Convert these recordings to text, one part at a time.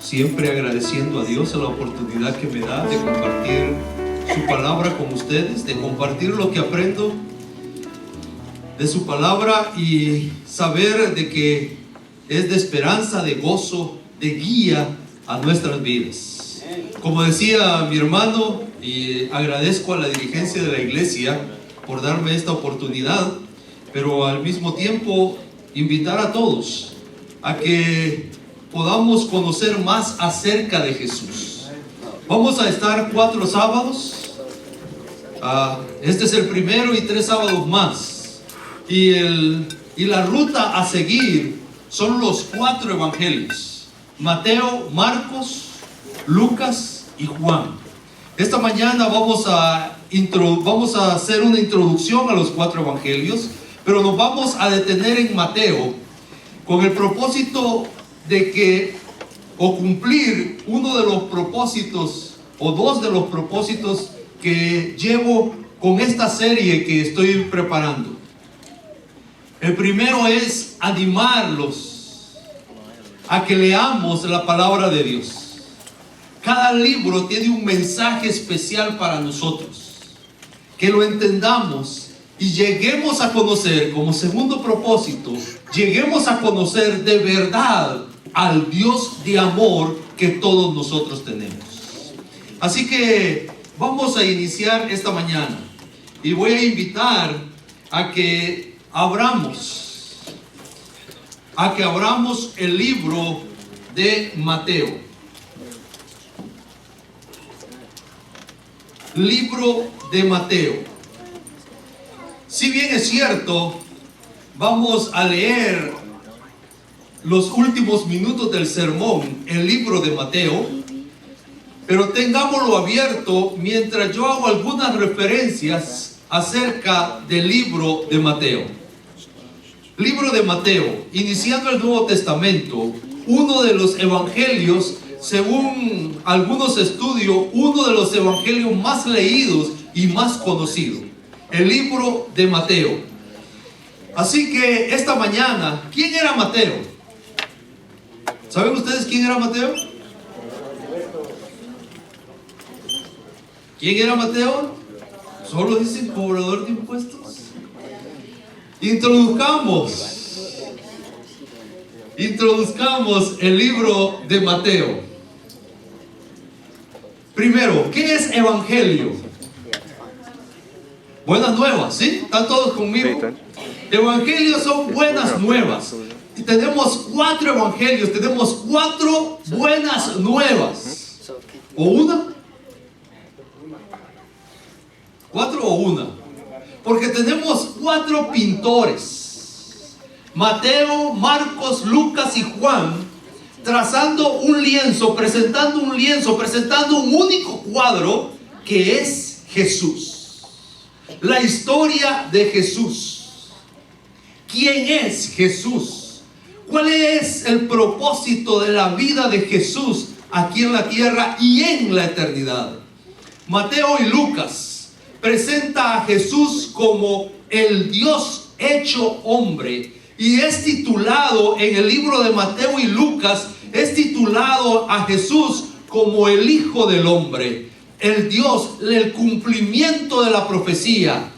siempre agradeciendo a Dios a la oportunidad que me da de compartir su palabra con ustedes, de compartir lo que aprendo de su palabra y saber de que es de esperanza, de gozo, de guía a nuestras vidas. Como decía mi hermano, y agradezco a la dirigencia de la iglesia por darme esta oportunidad, pero al mismo tiempo invitar a todos a que podamos conocer más acerca de Jesús. Vamos a estar 4 sábados. Este es el primero y 3 sábados más. Y la ruta a seguir son los 4 evangelios: Mateo, Marcos, Lucas y Juan. Esta mañana vamos a hacer una introducción a los 4 evangelios, pero nos vamos a detener en Mateo con el propósito de cumplir uno de los propósitos o 2 de los propósitos que llevo con esta serie que estoy preparando. El primero es animarlos a que leamos la palabra de Dios. Cada libro tiene un mensaje especial para nosotros, que lo entendamos y lleguemos a conocer, como segundo propósito, lleguemos a conocer de verdad al Dios de amor que todos nosotros tenemos. Así que vamos a iniciar esta mañana y voy a invitar a que abramos el libro de Mateo. Libro de Mateo. Si bien es cierto, vamos a leer los últimos minutos del sermón, el libro de Mateo, pero tengámoslo abierto mientras yo hago algunas referencias acerca del libro de Mateo. Libro de Mateo, iniciando el Nuevo Testamento, uno de los evangelios, según algunos estudios, uno de los evangelios más leídos y más conocidos, el libro de Mateo. Así que esta mañana, ¿quién era Mateo? ¿Saben ustedes quién era Mateo? ¿Quién era Mateo? Solo dicen cobrador de impuestos. Introduzcamos el libro de Mateo. Primero, ¿qué es evangelio? Buenas nuevas, ¿sí? ¿Están todos conmigo? Evangelios son buenas nuevas. Y tenemos 4 evangelios, tenemos 4 buenas nuevas. ¿O una? 4 o una. Porque tenemos 4 pintores: Mateo, Marcos, Lucas y Juan, trazando un lienzo, presentando un único cuadro que es Jesús. La historia de Jesús. ¿Quién es Jesús? ¿Cuál es el propósito de la vida de Jesús aquí en la tierra y en la eternidad? Mateo y Lucas presenta a Jesús como el Dios hecho hombre, y es titulado en el libro de Mateo y Lucas, es titulado a Jesús como el Hijo del Hombre, el Dios, el cumplimiento de la profecía.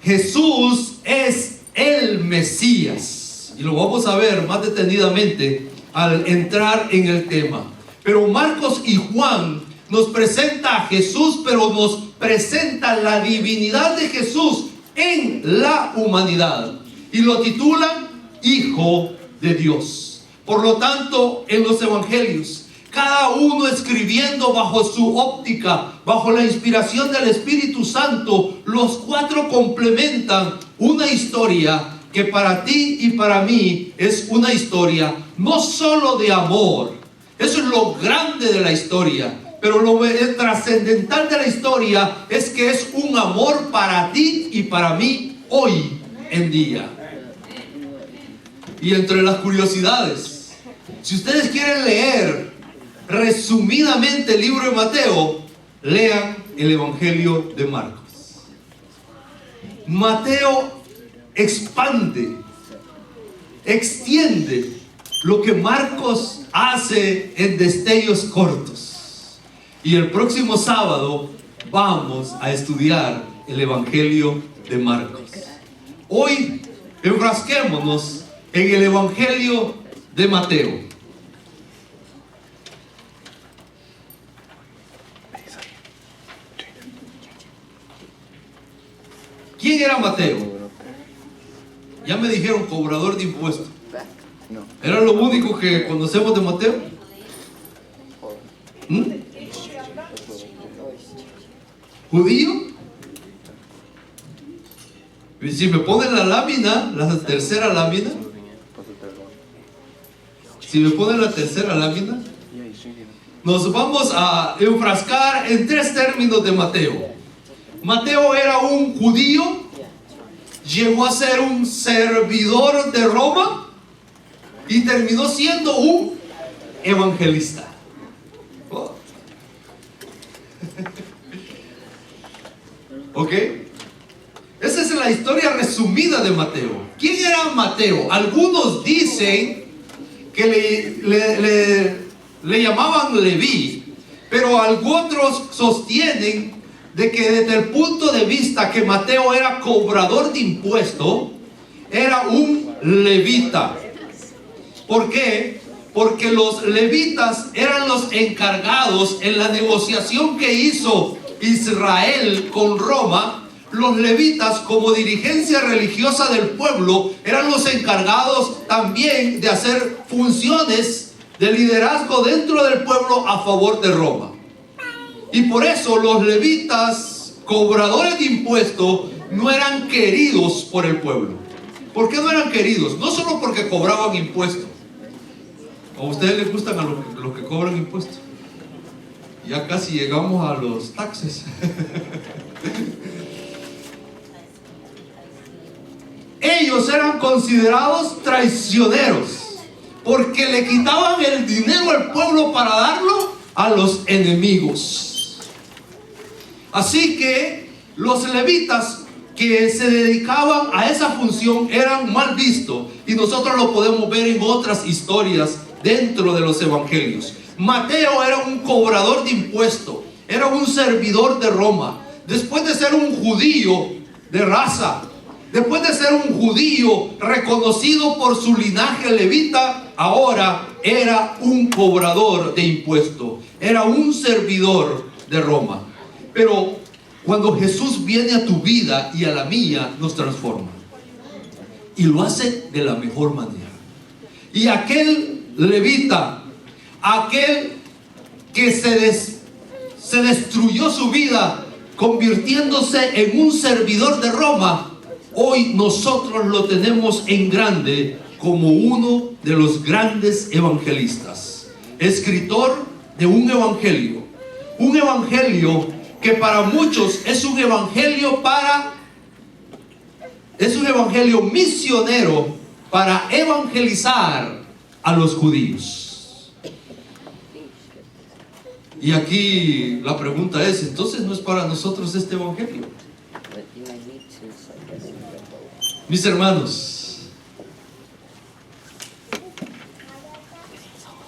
Jesús es el Mesías, y lo vamos a ver más detenidamente al entrar en el tema. Pero Marcos y Juan nos presenta a Jesús, pero nos presenta la divinidad de Jesús en la humanidad, y lo titulan Hijo de Dios. Por lo tanto, en los evangelios, cada uno escribiendo bajo su óptica, bajo la inspiración del Espíritu Santo, los 4 complementan una historia que para ti y para mí es una historia no solo de amor. Eso es lo grande de la historia. Pero lo trascendental de la historia es que es un amor para ti y para mí hoy en día. Y entre las curiosidades, si ustedes quieren leer resumidamente el libro de Mateo, lean el Evangelio de Marcos. Mateo expande, extiende lo que Marcos hace en destellos cortos. Y el próximo sábado vamos a estudiar el Evangelio de Marcos. Hoy enfrasquémonos en el Evangelio de Mateo. ¿Quién era Mateo? Ya me dijeron, cobrador de impuestos. ¿Era lo único que conocemos de Mateo? ¿Judío? Y si me ponen la lámina, la tercera lámina, si me ponen la tercera lámina, nos vamos a enfrascar en tres términos de Mateo. Mateo era un judío, llegó a ser un servidor de Roma y terminó siendo un evangelista. Oh. ¿Ok? Esa es la historia resumida de Mateo. ¿Quién era Mateo? Algunos dicen que le llamaban Leví, pero otros sostienen de que desde el punto de vista que Mateo era cobrador de impuestos, era un levita. ¿Por qué? Porque los levitas eran los encargados en la negociación que hizo Israel con Roma. Los levitas, como dirigencia religiosa del pueblo, eran los encargados también de hacer funciones de liderazgo dentro del pueblo a favor de Roma. Y por eso los levitas, cobradores de impuestos, no eran queridos por el pueblo. ¿Por qué no eran queridos? No solo porque cobraban impuestos. ¿A ustedes les gustan a los que cobran impuestos? Ya casi llegamos a los taxes. Ellos eran considerados traicioneros porque le quitaban el dinero al pueblo para darlo a los enemigos. Así que los levitas que se dedicaban a esa función eran mal vistos, y nosotros lo podemos ver en otras historias dentro de los evangelios. Mateo era un cobrador de impuestos, era un servidor de Roma. Después de ser un judío de raza, después de ser un judío reconocido por su linaje levita, ahora era un cobrador de impuestos, era un servidor de Roma. Pero cuando Jesús viene a tu vida y a la mía, nos transforma. Y lo hace de la mejor manera. Y aquel levita, aquel que se destruyó su vida convirtiéndose en un servidor de Roma, hoy nosotros lo tenemos en grande como uno de los grandes evangelistas, escritor de un evangelio que para muchos es un evangelio misionero para evangelizar a los judíos. Y aquí la pregunta es, entonces no es para nosotros este evangelio. Mis hermanos,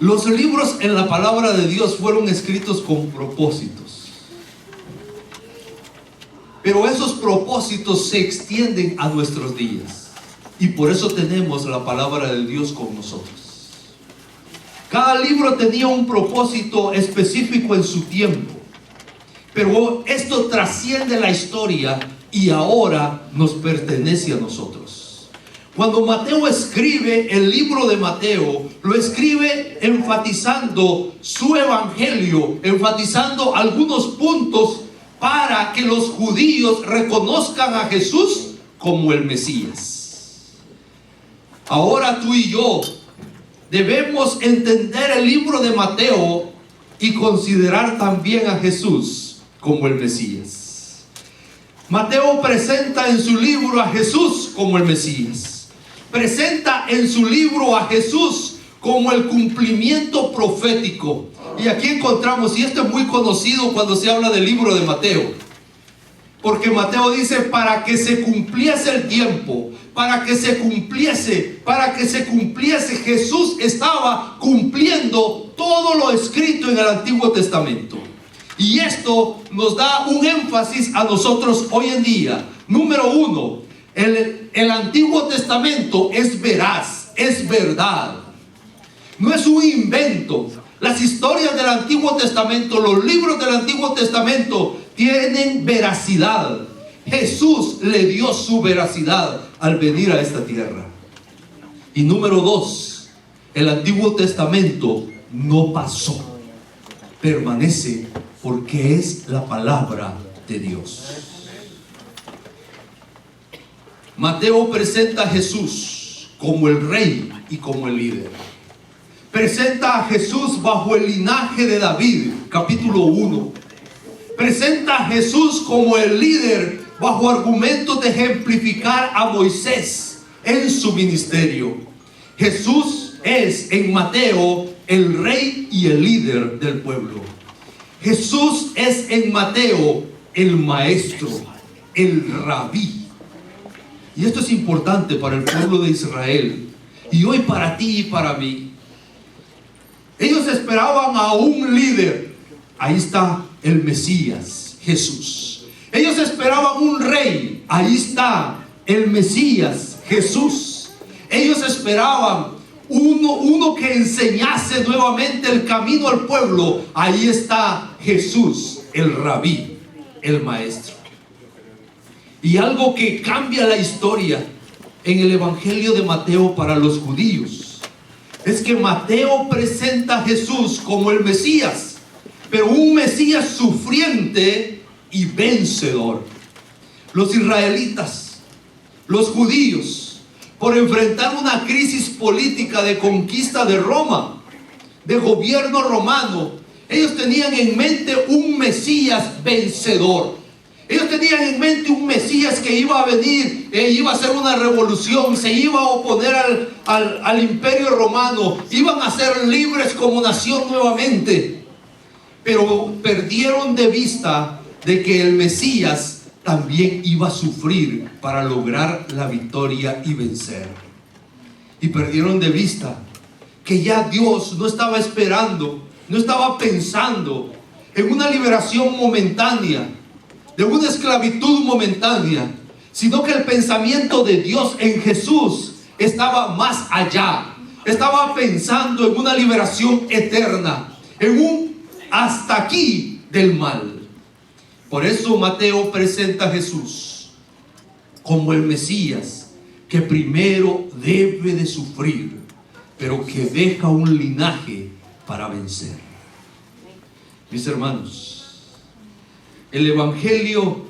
los libros en la palabra de Dios fueron escritos con propósitos. Pero esos propósitos se extienden a nuestros días. Y por eso tenemos la palabra de Dios con nosotros. Cada libro tenía un propósito específico en su tiempo. Pero esto trasciende la historia y ahora nos pertenece a nosotros. Cuando Mateo escribe el libro de Mateo, lo escribe enfatizando su evangelio, enfatizando algunos puntos para que los judíos reconozcan a Jesús como el Mesías. Ahora tú y yo debemos entender el libro de Mateo y considerar también a Jesús como el Mesías. Mateo presenta en su libro a Jesús como el Mesías. Presenta en su libro a Jesús como el cumplimiento profético. Y aquí encontramos, y esto es muy conocido cuando se habla del libro de Mateo, Porque Mateo dice, para que se cumpliese el tiempo, para que se cumpliese, Jesús estaba cumpliendo todo lo escrito en el Antiguo Testamento. Y esto nos da un énfasis a nosotros hoy en día. Número uno, el Antiguo Testamento es veraz, es verdad. No es un invento. Las historias del Antiguo Testamento, los libros del Antiguo Testamento tienen veracidad. Jesús le dio su veracidad al venir a esta tierra. Y número dos, el Antiguo Testamento no pasó, permanece, porque es la palabra de Dios. Mateo presenta a Jesús como el rey y como el líder. Presenta a Jesús bajo el linaje de David, capítulo 1. Presenta a Jesús como el líder bajo argumentos de ejemplificar a Moisés en su ministerio. Jesús es en Mateo el rey y el líder del pueblo. Jesús es en Mateo el maestro, el rabí. Y esto es importante para el pueblo de Israel y hoy para ti y para mí. Ellos esperaban a un líder. Ahí está el Mesías, Jesús. Ellos esperaban un rey. Ahí está el Mesías, Jesús. Ellos esperaban uno que enseñase nuevamente el camino al pueblo. Ahí está Jesús, el rabí, el maestro. Y algo que cambia la historia en el Evangelio de Mateo para los judíos es que Mateo presenta a Jesús como el Mesías, pero un Mesías sufriente y vencedor. Los israelitas, los judíos, por enfrentar una crisis política de conquista de Roma, de gobierno romano, ellos tenían en mente un Mesías vencedor. Ellos tenían en mente un Mesías que iba a venir, iba a hacer una revolución, se iba a oponer al imperio romano, iban a ser libres como nación nuevamente. Pero perdieron de vista de que el Mesías también iba a sufrir para lograr la victoria y vencer. Y perdieron de vista que ya Dios no estaba esperando, no estaba pensando en una liberación momentánea, de una esclavitud momentánea, sino que el pensamiento de Dios en Jesús estaba más allá. Estaba pensando en una liberación eterna, en un hasta aquí del mal. Por eso Mateo presenta a Jesús como el Mesías que primero debe de sufrir, pero que deja un linaje para vencer. Mis hermanos, el Evangelio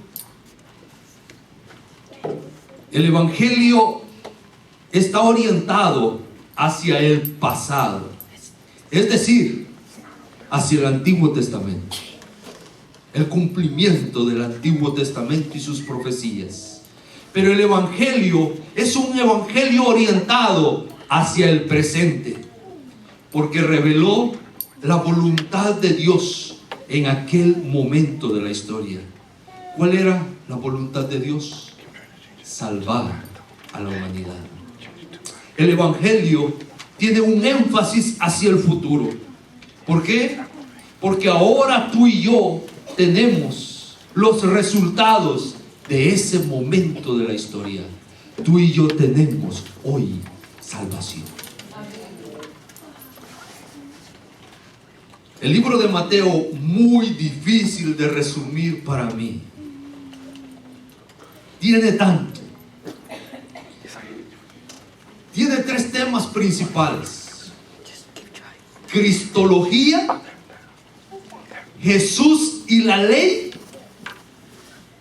está orientado hacia el pasado, es decir, hacia el Antiguo Testamento, el cumplimiento del Antiguo Testamento y sus profecías. Pero el Evangelio es un Evangelio orientado hacia el presente, porque reveló la voluntad de Dios en aquel momento de la historia. ¿Cuál era la voluntad de Dios? Salvar a la humanidad. El Evangelio tiene un énfasis hacia el futuro. ¿Por qué? Porque ahora tú y yo tenemos los resultados de ese momento de la historia. Tú y yo tenemos hoy salvación. El libro de Mateo, muy difícil de resumir para mí. Tiene tanto. Tiene tres temas principales: cristología, Jesús y la ley,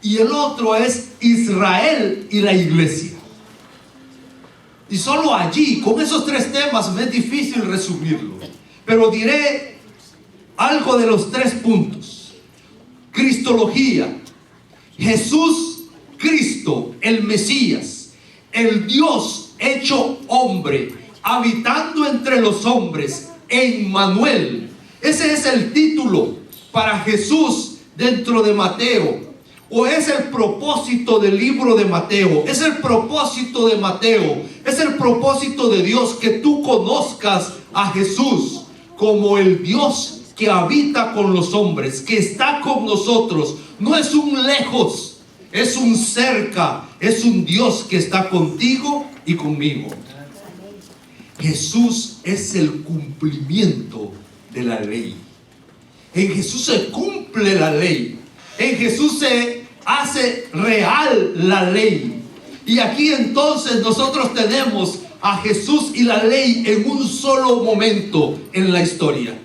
y el otro es Israel y la iglesia. Y solo allí, con esos tres temas, me es difícil resumirlo, pero diré algo de los tres puntos. Cristología: Jesús, Cristo, el Mesías, el Dios hecho hombre, habitando entre los hombres, Emmanuel. Ese es el título para Jesús dentro de Mateo. o es el propósito del libro de Mateo, es el propósito de Mateo, es el propósito de Dios que tú conozcas a Jesús como el Dios que habita con los hombres, que está con nosotros. No es un lejos, es un cerca, es un Dios que está contigo y conmigo. Jesús es el cumplimiento de la ley. En Jesús se cumple la ley. En Jesús se hace real la ley. Y aquí entonces nosotros tenemos a Jesús y la ley en un solo momento en la historia.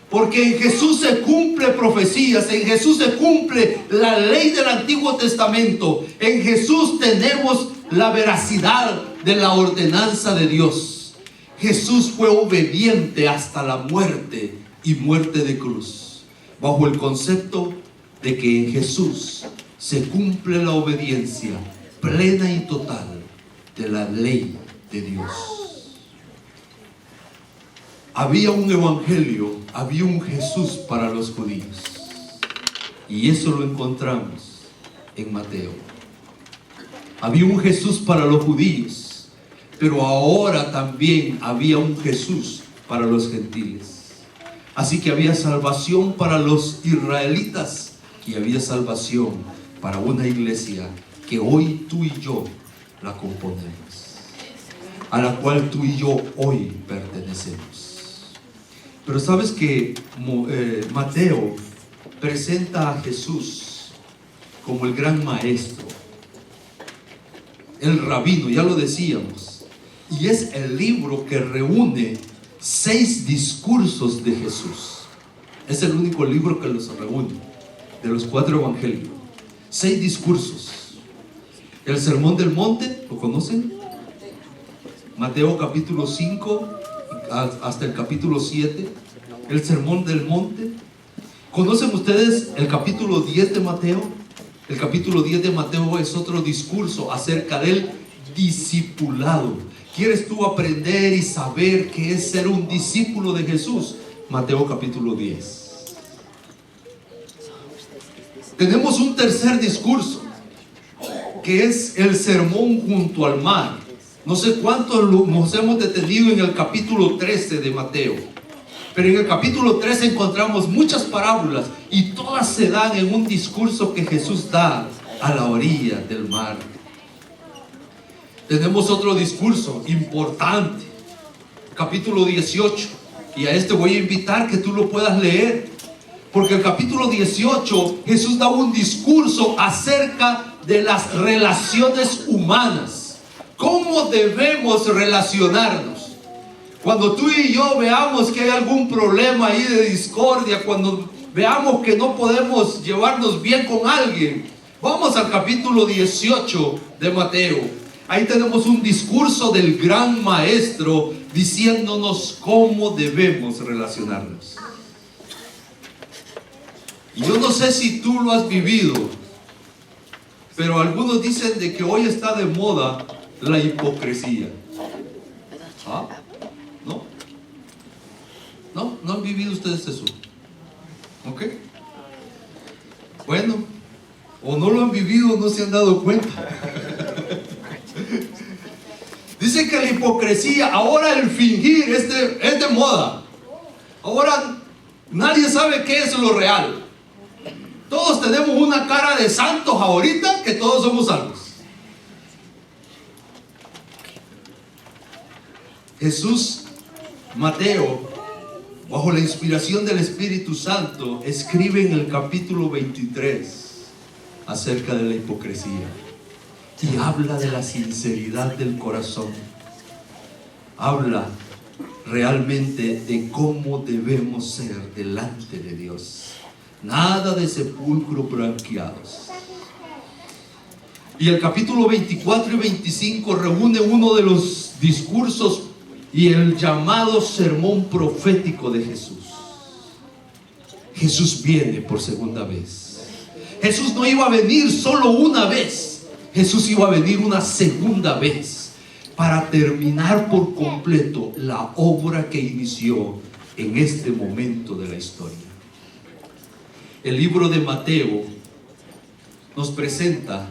Porque en Jesús se cumple profecías, en Jesús se cumple la ley del Antiguo Testamento. En Jesús tenemos la veracidad de la ordenanza de Dios. Jesús fue obediente hasta la muerte y muerte de cruz, bajo el concepto de que en Jesús se cumple la obediencia plena y total de la ley de Dios. Había un evangelio, había un Jesús para los judíos, y eso lo encontramos en Mateo. Había un Jesús para los judíos, pero ahora también había un Jesús para los gentiles. Así que había salvación para los israelitas y había salvación para una iglesia que hoy tú y yo la componemos, a la cual tú y yo hoy pertenecemos. Pero sabes que Mateo presenta a Jesús como el gran maestro, el rabino, ya lo decíamos, y es el libro que reúne 6 discursos de Jesús. Es el único libro que los reúne de los 4 evangelios. 6 discursos. El Sermón del Monte, ¿lo conocen? Mateo capítulo 5 hasta el capítulo 7. El Sermón del Monte. ¿Conocen ustedes el capítulo 10 de Mateo? El capítulo 10 de Mateo es otro discurso acerca del discipulado. ¿Quieres tú aprender y saber qué es ser un discípulo de Jesús? Mateo capítulo 10. Tenemos un tercer discurso, que es el sermón junto al mar. No sé cuántos nos hemos detenido en el capítulo 13 de Mateo, pero en el capítulo 13 encontramos muchas parábolas y todas se dan en un discurso que Jesús da a la orilla del mar. Tenemos otro discurso importante, capítulo 18, y a este voy a invitar que tú lo puedas leer, porque el capítulo 18 Jesús da un discurso acerca de las relaciones humanas. ¿Cómo debemos relacionarnos? Cuando tú y yo veamos que hay algún problema ahí de discordia, cuando veamos que no podemos llevarnos bien con alguien, vamos al capítulo 18 de Mateo. Ahí tenemos un discurso del gran maestro diciéndonos cómo debemos relacionarnos. Y yo no sé si tú lo has vivido, pero algunos dicen de que hoy está de moda la hipocresía. ¿Ah? ¿No? ¿No? ¿No han vivido ustedes eso? ¿Ok? Bueno, o no lo han vivido, no se han dado cuenta. Dice que la hipocresía, ahora el fingir es de moda. Ahora nadie sabe qué es lo real. Todos tenemos una cara de santos ahorita, que todos somos salvos. Jesús, Mateo, bajo la inspiración del Espíritu Santo, escribe en el capítulo 23 acerca de la hipocresía. Y habla de la sinceridad del corazón. Habla realmente de cómo debemos ser delante de Dios. Nada de sepulcro blanqueados. Y el capítulo 24 y 25 reúne uno de los discursos y el llamado sermón profético de Jesús. Jesús viene por segunda vez. Jesús no iba a venir solo una vez. Jesús iba a venir una segunda vez para terminar por completo la obra que inició en este momento de la historia. El libro de Mateo nos presenta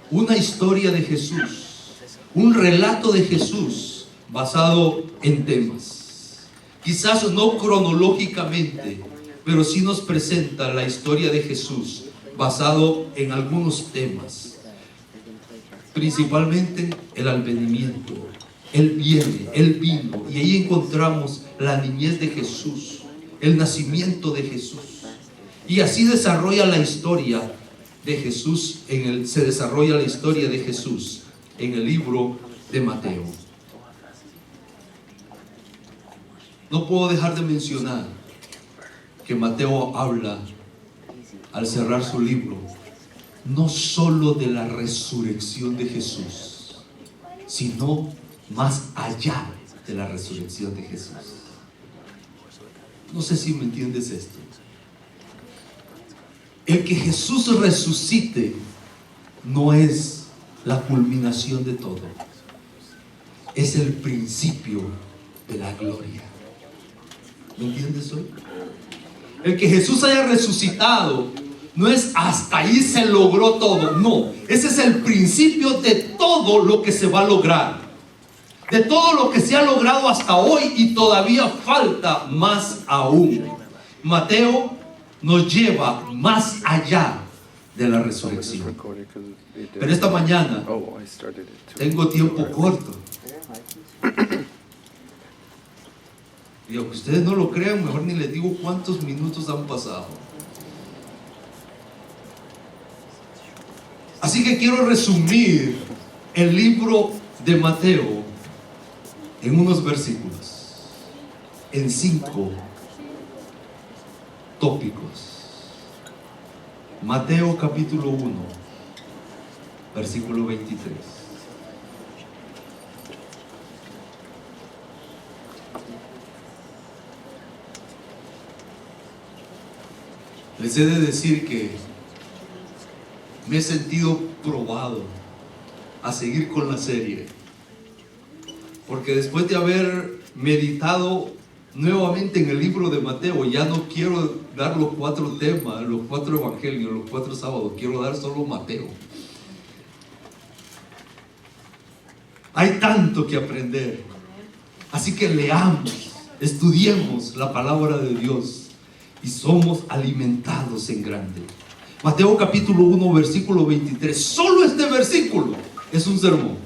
una historia de Jesús, un relato de Jesús basado en temas. Quizás no cronológicamente, pero sí nos presenta la historia de Jesús basado en algunos temas. Principalmente el advenimiento. Él viene, Él vino, y ahí encontramos la niñez de Jesús, el nacimiento de Jesús. Y así desarrolla la historia de Jesús, se desarrolla la historia de Jesús en el libro de Mateo. No puedo dejar de mencionar que Mateo habla, al cerrar su libro, no solo de la resurrección de Jesús, sino más allá de la resurrección de Jesús. No sé si me entiendes esto. El que Jesús resucite no es la culminación de todo, es el principio de la gloria. ¿Me entiendes hoy? El que Jesús haya resucitado no es hasta ahí se logró todo, no, ese es el principio de todo lo que se va a lograr, de todo lo que se ha logrado hasta hoy, y todavía falta más aún. Mateo nos lleva más allá de la resurrección. Pero esta mañana tengo tiempo corto. Y aunque ustedes no lo crean, mejor ni les digo cuántos minutos han pasado. Así que quiero resumir el libro de Mateo en unos versículos, en 5 tópicos. Mateo capítulo 1, versículo 23. Les he de decir que me he sentido probado a seguir con la serie, porque después de haber meditado nuevamente en el libro de Mateo, ya no quiero dar los 4 temas, los 4 evangelios, los 4 sábados, quiero dar solo Mateo. Hay tanto que aprender, así que leamos, estudiemos la palabra de Dios y somos alimentados en grande. Mateo capítulo 1, versículo 23. Solo este versículo es un sermón.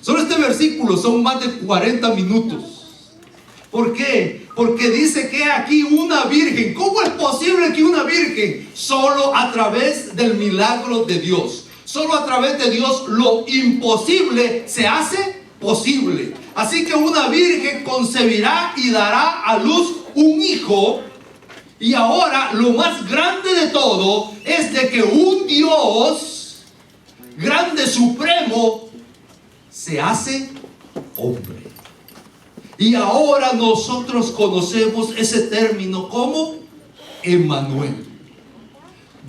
Solo este versículo son más de 40 minutos. ¿Por qué? Porque dice que aquí una virgen. ¿Cómo es posible que una virgen? Solo a través del milagro de Dios. Solo a través de Dios lo imposible se hace posible. Así que una virgen concebirá y dará a luz un hijo. Y ahora lo más grande de todo es de que un Dios grande, supremo, se hace hombre. Y ahora nosotros conocemos ese término como Emmanuel,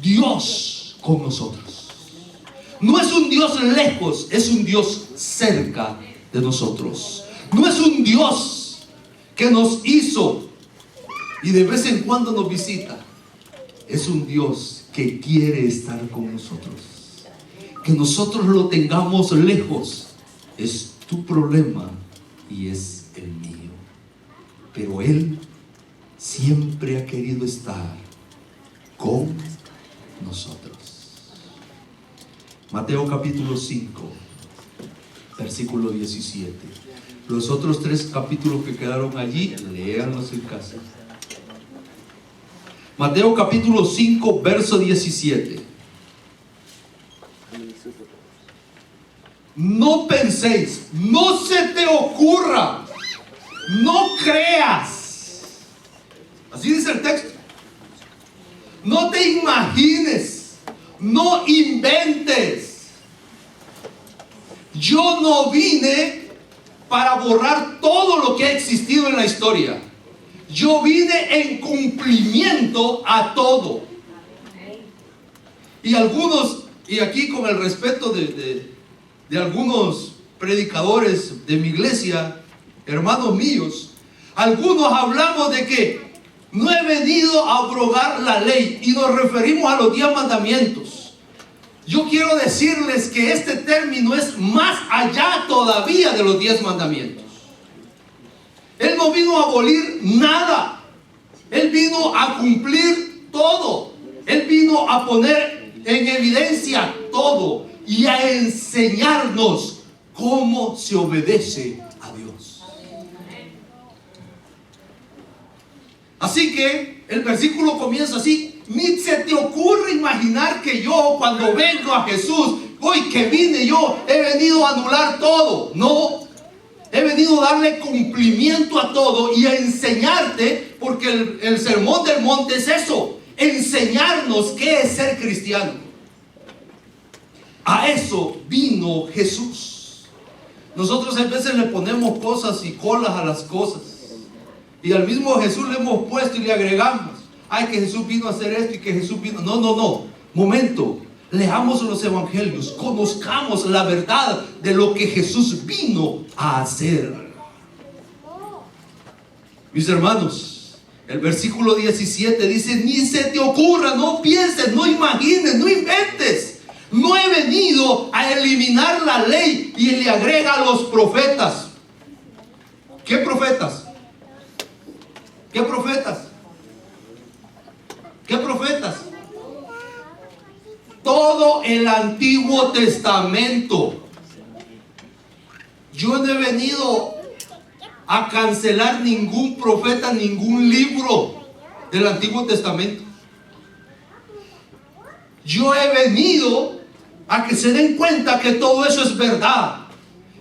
Dios con nosotros. No es un Dios lejos, es un Dios cerca de nosotros. No es un Dios que nos hizo y de vez en cuando nos visita. Es un Dios que quiere estar con nosotros. Que nosotros lo tengamos lejos es tu problema y es el mío. Pero Él siempre ha querido estar con nosotros. Mateo capítulo 5, versículo 17. Los otros 3 capítulos que quedaron allí, léanlos en casa. Mateo capítulo 5, verso 17. No penséis, no se te ocurra, no creas. Así dice el texto. No te imagines, no inventes. Yo no vine para borrar todo lo que ha existido en la historia. Yo vine en cumplimiento a todo. Y algunos, y aquí con el respeto de algunos predicadores de mi iglesia, hermanos míos, algunos hablamos de que no he venido a abrogar la ley y nos referimos a los 10 mandamientos. Yo quiero decirles que este término es más allá todavía de los 10 mandamientos. Él no vino a abolir nada. Él vino a cumplir todo. Él vino a poner en evidencia todo y a enseñarnos cómo se obedece a Dios. Así que el versículo comienza así: ni se te ocurre imaginar que yo, cuando vengo a Jesús, hoy que vine yo, he venido a anular todo. No, he venido a darle cumplimiento a todo y a enseñarte, porque el sermón del monte es eso: enseñarnos qué es ser cristiano. A eso vino Jesús. Nosotros a veces le ponemos cosas y colas a las cosas, y al mismo Jesús le hemos puesto y le agregamos: ay, que Jesús vino a hacer esto y que Jesús vino. No. Momento. Leamos los evangelios. Conozcamos la verdad de lo que Jesús vino a hacer. Mis hermanos, el versículo 17 dice: ni se te ocurra, no pienses, no imagines, no inventes. No he venido a eliminar la ley. Y le agrega a los profetas. ¿Qué profetas? ¿Qué profetas? ¿Qué profetas? Todo el Antiguo Testamento. Yo no he venido a cancelar ningún profeta, ningún libro del Antiguo Testamento. Yo he venido a que se den cuenta que todo eso es verdad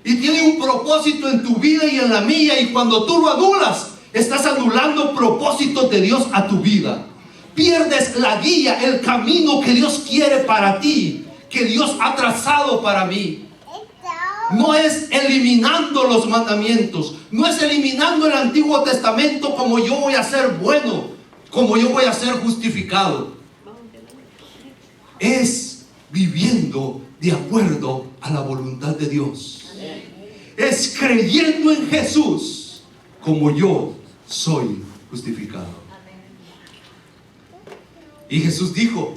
y tiene un propósito en tu vida y en la mía, y cuando tú lo anulas, estás anulando propósitos de Dios a tu vida. Pierdes la guía, el camino que Dios quiere para ti, que Dios ha trazado para mí. No es eliminando los mandamientos, no es eliminando el Antiguo Testamento como yo voy a ser bueno, como yo voy a ser justificado. Es viviendo de acuerdo a la voluntad de Dios. Es creyendo en Jesús como yo soy justificado. Y Jesús dijo: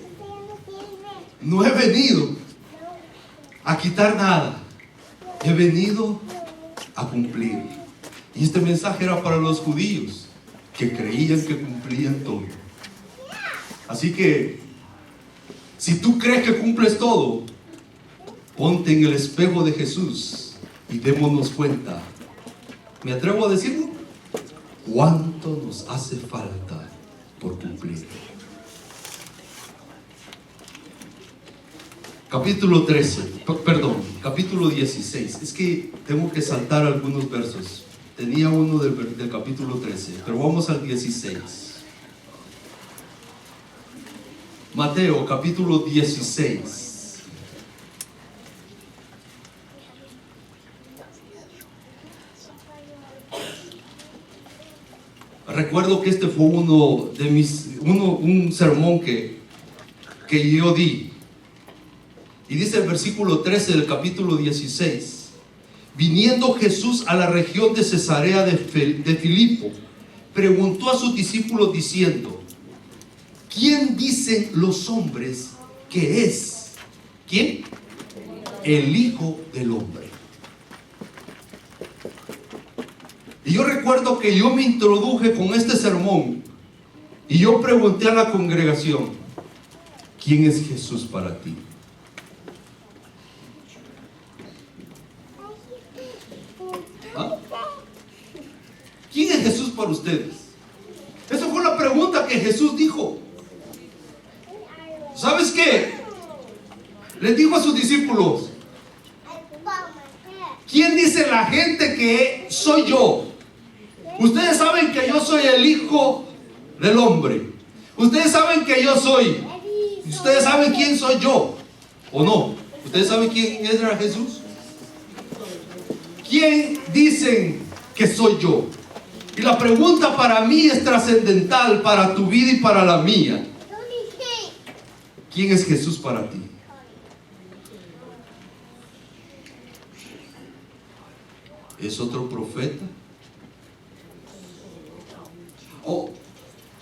no he venido a quitar nada, he venido a cumplir. Y este mensaje era para los judíos que creían que cumplían todo. Así que si tú crees que cumples todo, ponte en el espejo de Jesús y démonos cuenta, me atrevo a decirlo, cuánto nos hace falta por cumplir. Capítulo 16. Es que tengo que saltar algunos versos. Tenía uno del capítulo 13, pero vamos al 16. Mateo, capítulo 16. Recuerdo que este fue un sermón que yo di. Y dice el versículo 13 del capítulo 16: viniendo Jesús a la región de Cesarea de Filipo, preguntó a sus discípulos diciendo: ¿quién dicen los hombres que es? ¿Quién? El Hijo del Hombre. Y yo recuerdo que yo me introduje con este sermón y yo pregunté a la congregación: ¿quién es Jesús para ti? ¿Quién es Jesús para ustedes? Esa fue la pregunta que Jesús dijo. ¿Sabes qué? Les dijo a sus discípulos: ¿quién dice la gente que soy yo? Ustedes saben que yo soy el Hijo del Hombre. Ustedes saben que yo soy. Ustedes saben quién soy yo, ¿o no? ¿Ustedes saben quién era Jesús? ¿Quién dicen que soy yo? Y la pregunta para mí es trascendental para tu vida y para la mía. ¿Quién es Jesús para ti? ¿Es otro profeta? ¿O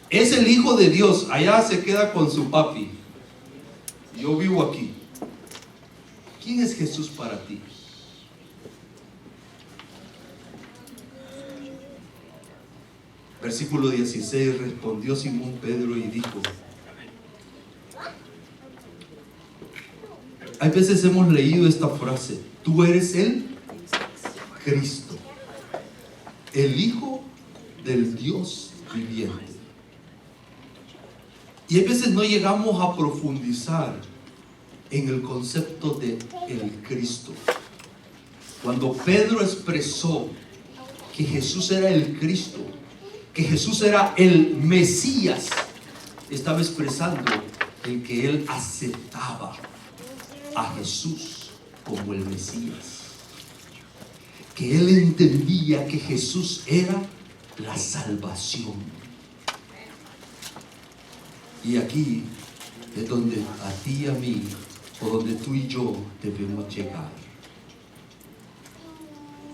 es el Hijo de Dios? Allá se queda con su papi. Yo vivo aquí. ¿quién es Jesús para ti? Versículo 16, respondió Simón Pedro y dijo, hay veces hemos leído esta frase, tú eres el Cristo, el Hijo del Dios viviente. Y a veces no llegamos a profundizar en el concepto de el Cristo. Cuando Pedro expresó que Jesús era el Cristo, que Jesús era el Mesías, estaba expresando el que él aceptaba a Jesús como el Mesías, que él entendía que Jesús era la salvación. Y aquí es donde a ti y a mí, o donde tú y yo debemos llegar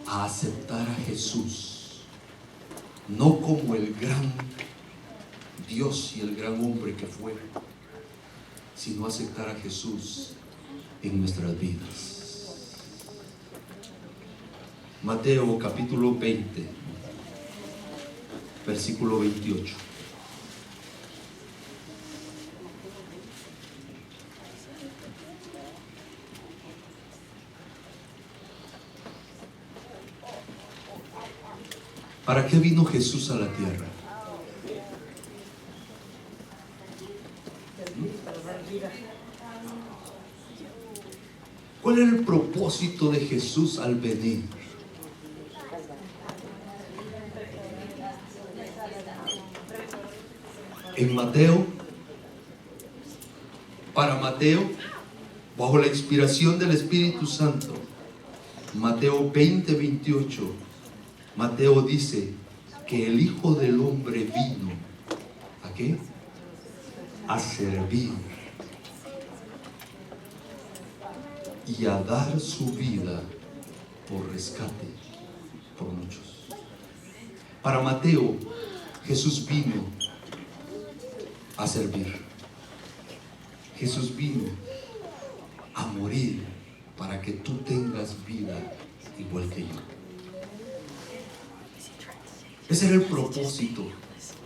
a aceptar a Jesús, no como el gran Dios y el gran hombre que fue, sino aceptar a Jesús en nuestras vidas. Mateo capítulo 20, versículo 28. ¿Para qué vino Jesús a la tierra? ¿Cuál era el propósito de Jesús al venir? En Mateo, para Mateo, bajo la inspiración del Espíritu Santo, Mateo 20, 28, Mateo dice que el Hijo del Hombre vino, ¿a qué? A servir y a dar su vida por rescate por muchos. Para Mateo, Jesús vino a servir. Jesús vino a morir para que tú tengas vida igual que yo. Ese era el propósito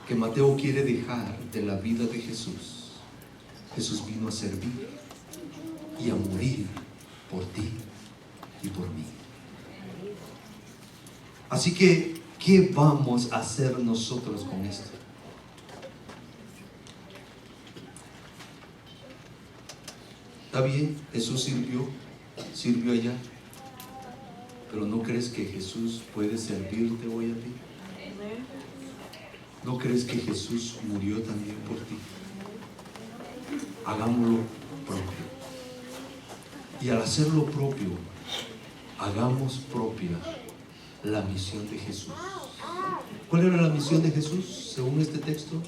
que Mateo quiere dejar de la vida de Jesús. Jesús vino a servir y a morir por ti y por mí. Así que, ¿qué vamos a hacer nosotros con esto? Está bien, Jesús sirvió allá, pero ¿no crees que Jesús puede servirte hoy a ti? ¿No crees que Jesús murió también por ti? Hagámoslo propio. Y al hacerlo propio, hagamos propia la misión de Jesús. ¿Cuál era la misión de Jesús según este texto?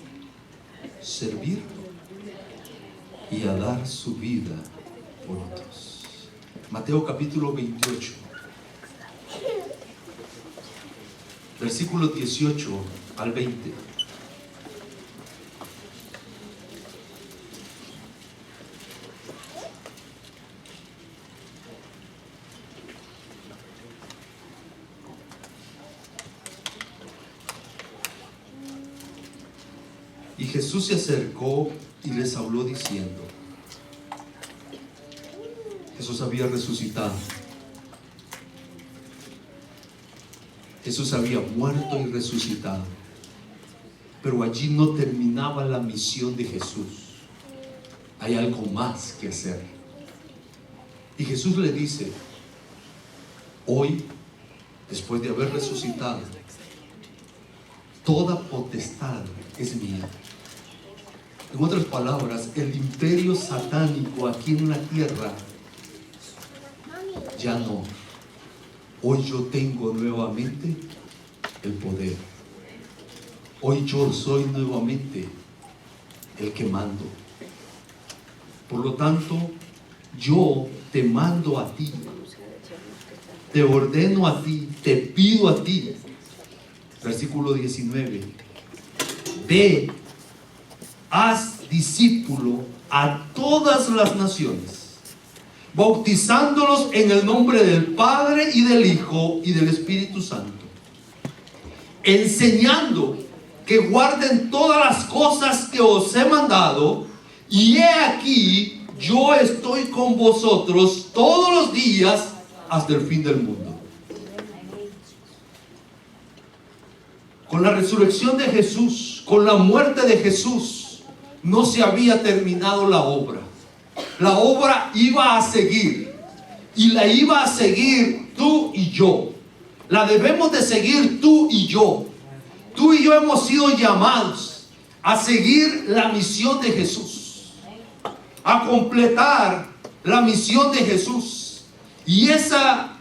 Servir y a dar su vida por otros. Mateo capítulo 28, versículos 18 al 20. Y Jesús se acercó y les habló diciendo, Jesús había resucitado. Jesús había muerto y resucitado. Pero allí no terminaba la misión de Jesús. Hay algo más que hacer. Y Jesús le dice, hoy, después de haber resucitado, toda potestad es mía. En otras palabras, el imperio satánico aquí en la tierra ya no. Hoy yo tengo nuevamente el poder. Hoy yo soy nuevamente el que mando. Por lo tanto, yo te mando a ti, te ordeno a ti, te pido a ti. Versículo 19. Ve, haz discípulo a todas las naciones, bautizándolos en el nombre del Padre y del Hijo y del Espíritu Santo, enseñando que guarden todas las cosas que os he mandado, y he aquí, yo estoy con vosotros todos los días hasta el fin del mundo. Con la resurrección de Jesús, con la muerte de Jesús, no se había terminado la obra. La obra iba a seguir, y la iba a seguir tú y yo. La debemos de seguir tú y yo. Tú y yo hemos sido llamados a seguir la misión de Jesús, a completar la misión de Jesús. Y esa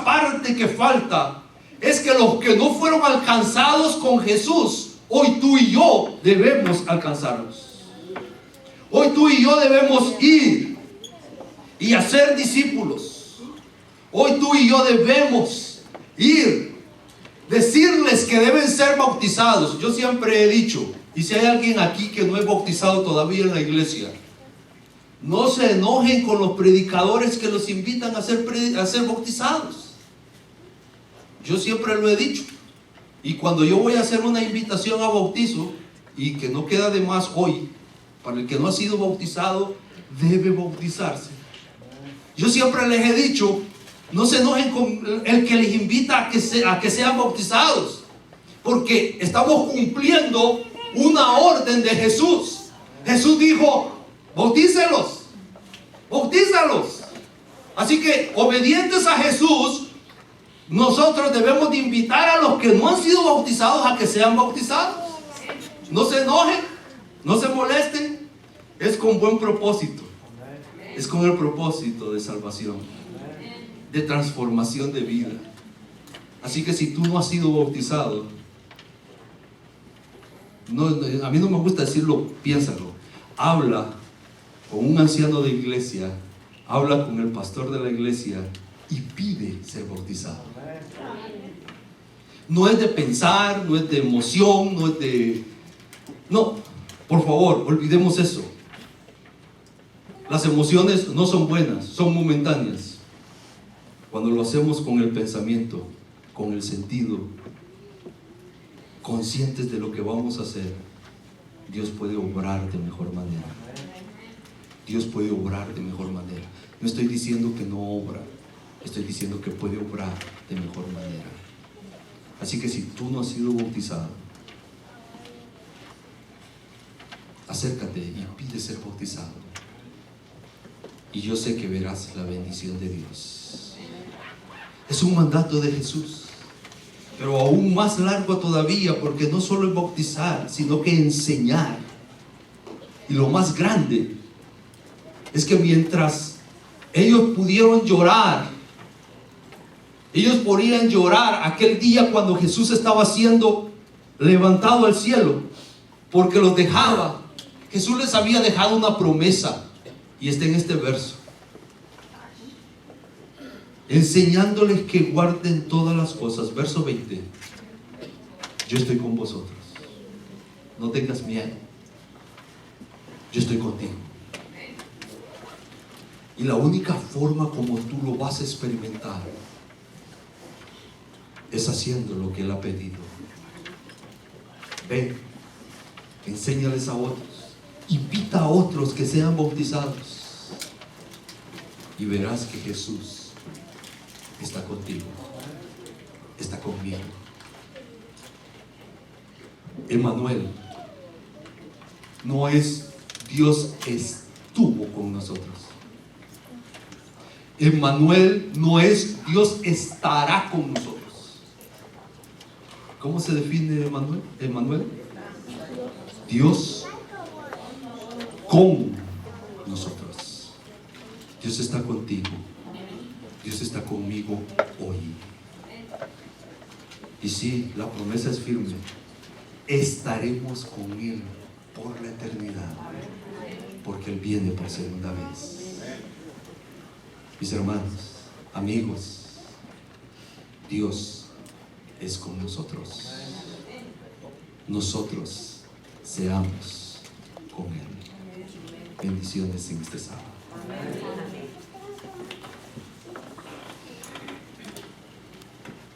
parte que falta es que los que no fueron alcanzados con Jesús, hoy tú y yo debemos alcanzarlos. Hoy tú y yo debemos ir y hacer discípulos. Hoy tú y yo debemos ir, decirles que deben ser bautizados. Yo siempre he dicho, y si hay alguien aquí que no es bautizado todavía en la iglesia, no se enojen con los predicadores que los invitan a ser bautizados. Yo siempre lo he dicho. Y cuando yo voy a hacer una invitación a bautizo, y que no queda de más hoy, para el que no ha sido bautizado, debe bautizarse. Yo siempre les he dicho, no se enojen con el que les invita a que sean bautizados, porque estamos cumpliendo una orden de Jesús. Jesús dijo, bautícelos, bautízalos. Así que, obedientes a Jesús, nosotros debemos de invitar a los que no han sido bautizados a que sean bautizados. No se enojen, no se molesten. Es con buen propósito. Es con el propósito de salvación, de transformación de vida. Así que si tú no has sido bautizado, a mí no me gusta decirlo, piénsalo. Habla con un anciano de iglesia, habla con el pastor de la iglesia y pide ser bautizado. No es de pensar, no es de emoción, no es de... No, por favor, olvidemos eso. Las emociones no son buenas, son momentáneas. Cuando lo hacemos con el pensamiento, con el sentido, conscientes de lo que vamos a hacer, Dios puede obrar de mejor manera. Dios puede obrar de mejor manera. No estoy diciendo que no obra, estoy diciendo que puede obrar de mejor manera. Así que si tú no has sido bautizado, acércate y pide ser bautizado. Y yo sé que verás la bendición de Dios. Es un mandato de Jesús, pero aún más largo todavía, porque no solo es bautizar, sino que enseñar. Y lo más grande es que mientras ellos pudieron llorar, ellos podían llorar aquel día cuando Jesús estaba siendo levantado al cielo, porque los dejaba. Jesús les había dejado una promesa, y está en este verso, enseñándoles que guarden todas las cosas. Verso 20: yo estoy con vosotros, no tengas miedo, yo estoy contigo. Y la única forma como tú lo vas a experimentar es haciendo lo que Él ha pedido. Ven, enséñales a otros, invita a otros que sean bautizados, y verás que Jesús está contigo, está conmigo. Emmanuel no es Dios estuvo con nosotros. Emmanuel no es Dios estará con nosotros. ¿Cómo se define Emmanuel? Emmanuel, Dios con nosotros. Dios está contigo, Dios está conmigo hoy. Y sí, la promesa es firme, estaremos con Él por la eternidad, porque Él viene por segunda vez. Mis hermanos, amigos, Dios es con nosotros. Nosotros seamos con Él. Bendiciones en este sábado.